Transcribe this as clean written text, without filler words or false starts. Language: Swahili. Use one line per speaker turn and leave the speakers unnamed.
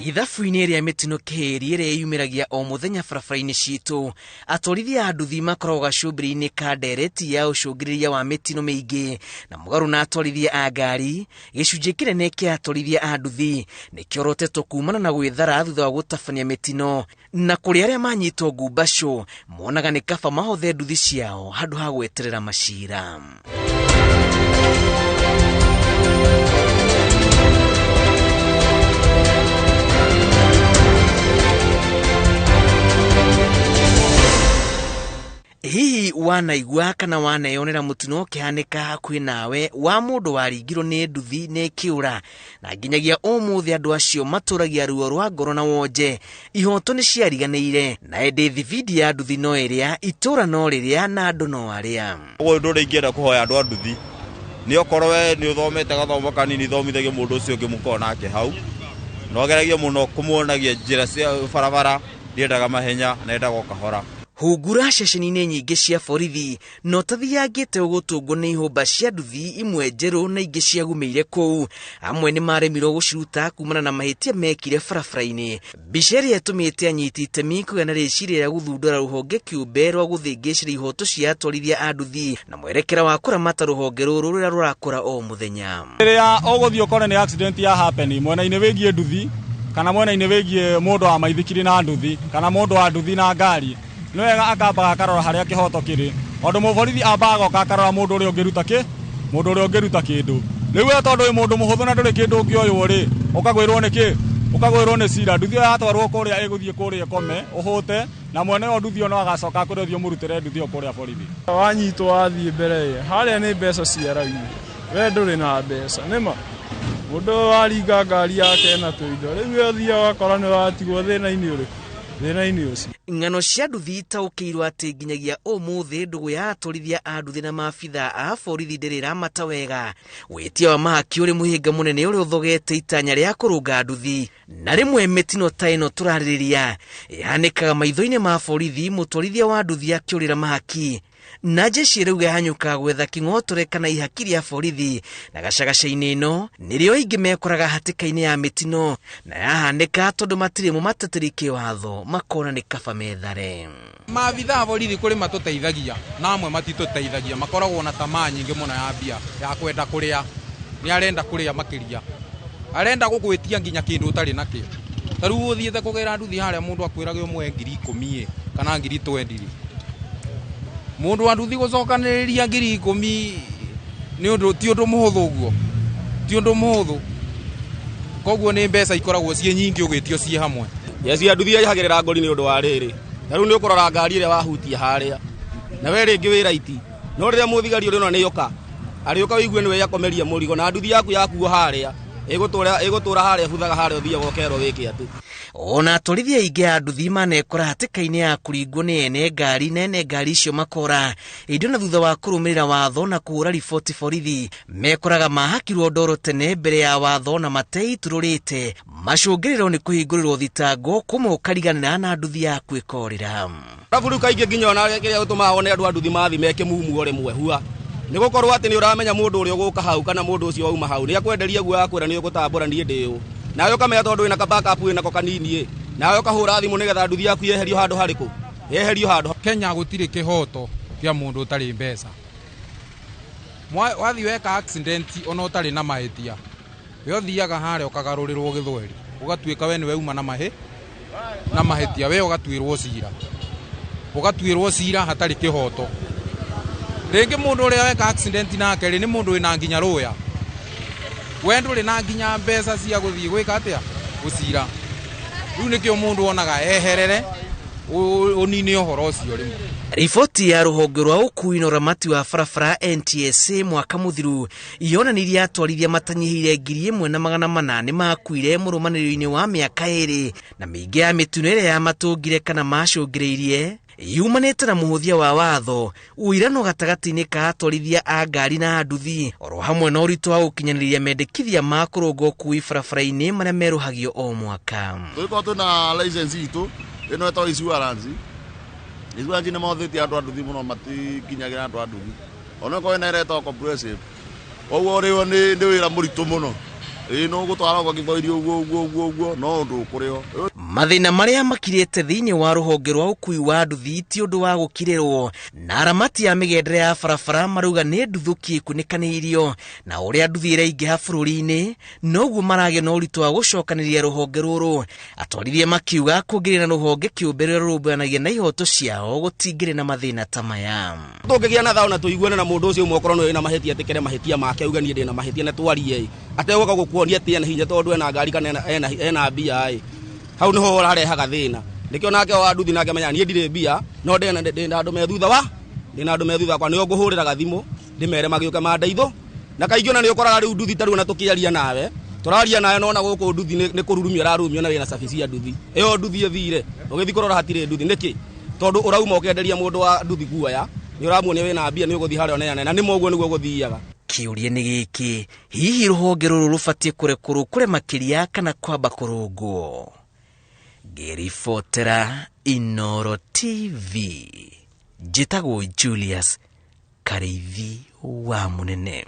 Ithabu-inĩ rĩa mĩtino kĩhĩri ĩrĩa yumĩragia o mũthenya barabara-inĩ citũ, atwarithia a nduthi makoragwo gacũmbĩrĩ-inĩ ka ndereti ya ũcũngĩrĩria wa mĩtino mĩingĩ, na mũgarũ na atwarithia a ngari, gĩcunjĩ kĩnene kĩa atwarithia a nduthi nĩkĩorotetwo kumana na gwĩthara thutha wa gũtabania mĩtino, na kũrĩ arĩa manyitwo ngumbaco monaga nĩ kaba mahothe nduthi ciao handũ ha gweterera macira. Hihi wanaigua kana waneyonera mũtino ũkĩhanĩka hakuhĩ nawe wa mũndũ waringirwo nĩ nduthi nĩ kĩũra, na nginyagia ũmũthĩ andũ acio matũragia ruo rwa ngoro na wonje, ihoto nĩ ciariganĩire, na ĩndĩ thibindi ya nduthi no ĩrĩa, itũra no rĩrĩa, na andũ no arĩa.
Ũguo ndũrĩ ingĩenda kũhoya andũ a nduthi, nĩ okorwo we nĩ ũthomete gathomo kanini thomithagia mũndũ ũcio ũngĩ mũkorwo nake hau, no geragia mũno kũmuonagia njĩra cia barabara, ndiendaga mahenya na endaga o kahora.
Hungura ceceni-inĩ nyingĩ cia borithi no tathiangĩte ũgũtũngwo nĩ ihũmba cia nduthi imwe njerũ na ingĩ ciagumĩire kũu, amwe nĩ maremirwo gũciruta kumana na mahĩtia mekire barabara-inĩ. Mbica ĩrĩa ĩtũmĩte anyiti itemi kũgĩa na rĩciria rĩa gũthundũra rũhonge kĩũmbe rwa gũthĩngĩcĩra ihoto cia atwarithia a nduthi na mwerekera wa kũramata rũhonge rũrũ rũrĩa rũrakũra o mũthenya.
Rĩrĩa ũgũthiĩ ũkore nĩ accident ya happen mwena-inĩ wĩgiĩ nduthi kana mwena-inĩ wĩgiĩ mũndũ wa maithikiri na nduthi kana mũndũ wa nduthi na ngari, no wega akamba akarora harĩa kĩhoto kĩrĩ, ondũ mũborithi ambaga goka akarora mũndũ ũrĩa ũngĩruta kĩndũ. Rĩu we tondũ wĩ mũndũ mũhũthũ na ndũrĩ kĩndũ ũngĩoywo rĩ, ũkagwĩrwo nĩkĩ? Ũkagwĩrwo nĩ cira. Nduthi ĩyo yatwarwo kũrĩa ĩgũthiĩ kũrĩa kome ũhũte, na mwene wa nduthi no agacoka kũrĩa ũthiĩ mũrutĩre nduthi ĩyo kũrĩa borithi.
Wanyitwo wathiĩ mbere harĩa nĩ mbeca ciaragia, we ndũrĩ na mbeca nĩma mũndũ waringa ngari yake na tũindo, rĩu ũthiaga ũgakora nĩ watigwo thĩna-inĩ ũrĩkũ.
Ng'ano cia nduthi itaũkĩirwo atĩ nginyagia ũmũthĩ ndũgũ ya atwarithia a nduthi na maabitha a borithi ndĩrĩramata wega. Wĩtia wa mahaki ũrĩ mũhĩnga mũnene ũrĩa ũthogete itanya rĩa kũrũnga nduthi, na rĩmwe mĩtino ta ĩno tũrarĩrĩria ĩhanĩkaga maitho-inĩ ma borithi, mũtwarithia wa nduthi akĩũrĩra mahaki, na jeshi rĩu yahanyũka gwetha kĩng'otore kana ihaki rĩa borithi, na gacagaca-inĩ ĩno nĩrĩo ingĩ mekoraga hatĩka-inĩ ya mĩtino, na yahanĩka tondũ matirĩ mũmatatĩri kĩwatho makona nĩ kaba methare.
Maabitha a borithi kũrĩ matũteithagia na amwe matitũteithagia, makoragwo na tamaa nyingĩ mũno ya mbia ya kwenda kũrĩa, nĩ arenda kũrĩa makĩria, arenda gũgwĩtia nginya kĩndũ ũtarĩ nakĩo. Ta rĩu ũthiĩte kũgĩra nduthi harĩa mũndũ akwĩrage ũmwe 10,000 kana 20,000. Mũndũ wa nduthi gũcokanĩrĩria 10,000 nĩ ũndũ ti ũndũ mũhũthũ ũguo, ti ũndũ mũhũthũ. Koguo nĩ mbeca ikoragwo ciĩ nyingĩ ũgĩtio ciĩ hamwe.
Yeci ya nduthi yahagĩrĩra ngori nĩ ũndũ wa rĩrĩ, na rĩu nĩ ũkũrora ngari ĩrĩa wahutia harĩa, na we rĩngĩ wĩ raiti, no rĩrĩa mũthigari ũrĩ ona nĩoka arĩũka wĩigue nĩwe yakomeria mũrigo na nduthi yaku yakuo harĩa ĩgũtũra harĩa buthaga harĩa ũthiaga ũkerwo wĩke atĩ.
Ona atwarithia aingĩ a nduthi manekora hatĩka-inĩ ya kũringwo nĩ ene ngari, na ene ngari icio makora indo na thutha wa kũrũmĩrĩra watho na kũhũra riboti borithi, mekoraga mahakirwo ndoro tene mbere ya watho na mateiturũrĩte, macũngĩrĩrwo nĩ kũhingũrĩrwo thitango kũmwe ũkariganĩra na nduthi ya kwĩkorĩra.
Raburu kaingĩ nginya ona kĩrĩa gũtũmaga one andũ a nduthi mathi meke mumu rĩmwe hua nĩ gũkorwo atĩ nĩ ũramenya mũndũ ũrĩa ũgũka hau kana mũndũ ũcio wauma hau nĩ akwenderia guo akwĩra nĩ ũgũtambũra niĩ ndĩũ, nawe ũkamenya tondũ wĩna kabakapu wĩnako kanini, nawe ũkahũra thimũ nĩgetha nduthi yaku yeherio handũ harĩkũ, yeherio handũ.
Kenya gũtirĩ kĩhoto kĩa mũndũ ũtarĩ mbeca. Wathiĩ weka accident ona ũtarĩ na mahĩtia, we ũthiaga harĩa ũkagarũrĩrwo gĩthweri, ũgatuĩka we nĩwe uma na mahĩtia, we ũgatuĩrwo cira hatarĩ kĩhoto. Rĩngĩ mũndũ ũrĩa weka accident nake nĩ mũndũ wĩna nginya rũya, we ndũrĩ na nginya mbeca cia gũthiĩ gwĩka atĩa gũcira. Rĩu nĩkĩo mũndũ onaga eherere ũnine ũhoro ũcio rĩmwe.
Riboti ya rũhonge rwa ũkui na ũramati wa barabara NTSA mwaka mũthiru yonanirie atwarithia matanyihĩire 1,800 makuire mũrũmanĩrĩro-inĩ wa mĩaka 2, na mĩingĩ ya mĩtino ĩrĩa yamatũngire kana macũngĩrĩirie yumanĩte na mũhũthia wa watho, ũirano gatagatĩ-inĩ ka atwarithia a ngari na nduthi, oro hamwe na ũritũ wa gũkinyanĩria mendekithia ma kũrũnga ũkui barabara-inĩ marĩa merũhagio o mwaka.
Tũkorwo twĩna license itũ ĩno ĩtagwo insurance nĩ mahũthĩtie andũ a nduthi mũno, matikinyagĩra andũ a nduthi, ona korwo ĩna ĩretagwo comprehensive, ũguo rĩo nĩ wĩra mũritũ mũno. no gutwara kwa kiboirio uguo no ndu kurio.
Mathina maria makirite thiini wa ruhonge rwa ukui wa nduthi ti undu wa gukirirwo, na aramati ya migendere ya barabara maruga ni nduthuki kunikanirio, na uria nduthi iraingiha bururi-ini noguo marage na uritu wa gucokaniria ruhonge ruru. Atwarithia makiuga kungirira ruhonge kiumbere rurubanagia na ihoto ciao gutingire na mathina ta maya.
Tungigia na thao na tuiguane na mundu ucio umwe korwo ina mahetia atikere mahetia make uga nie ndina mahetia na twarie ategoka gukuonia ati ena hinya tondu ena ngari kana ena mbia hau niho urarehaga thina nikio nake wa nduthi nake menya nie ndire mbia no ndina andu me thutha kwa nio nguhuriraga thimu ndimere magiuke mandeitho na kaingĩ na nĩ ũkoraga rĩu nduthi tarĩu na tũkĩaria nawe tũraria nawe no na gũkũ nduthi nĩ kũrurumia ararumio na wĩna cabi cia nduthi ĩyo nduthi ĩthire ũgĩthi kũrora hatirĩ nduthi nĩkĩ tondũ ũrauma ũkĩenderia mũndũ wa nduthi guoya nĩ ũramuonia wĩna mbia nĩ ũgũthi harĩa onene na nĩ moguo nĩguo gũthiaga.
Kiuria nĩ gĩkĩ, hihi rũhonge rũrũ rũbatiĩ kũrekurwo kũrĩ makĩria kana kwamba kũrũngwo? Ngĩribotera Inooro TV, njĩtagwo Julius Kareithi wa Munene.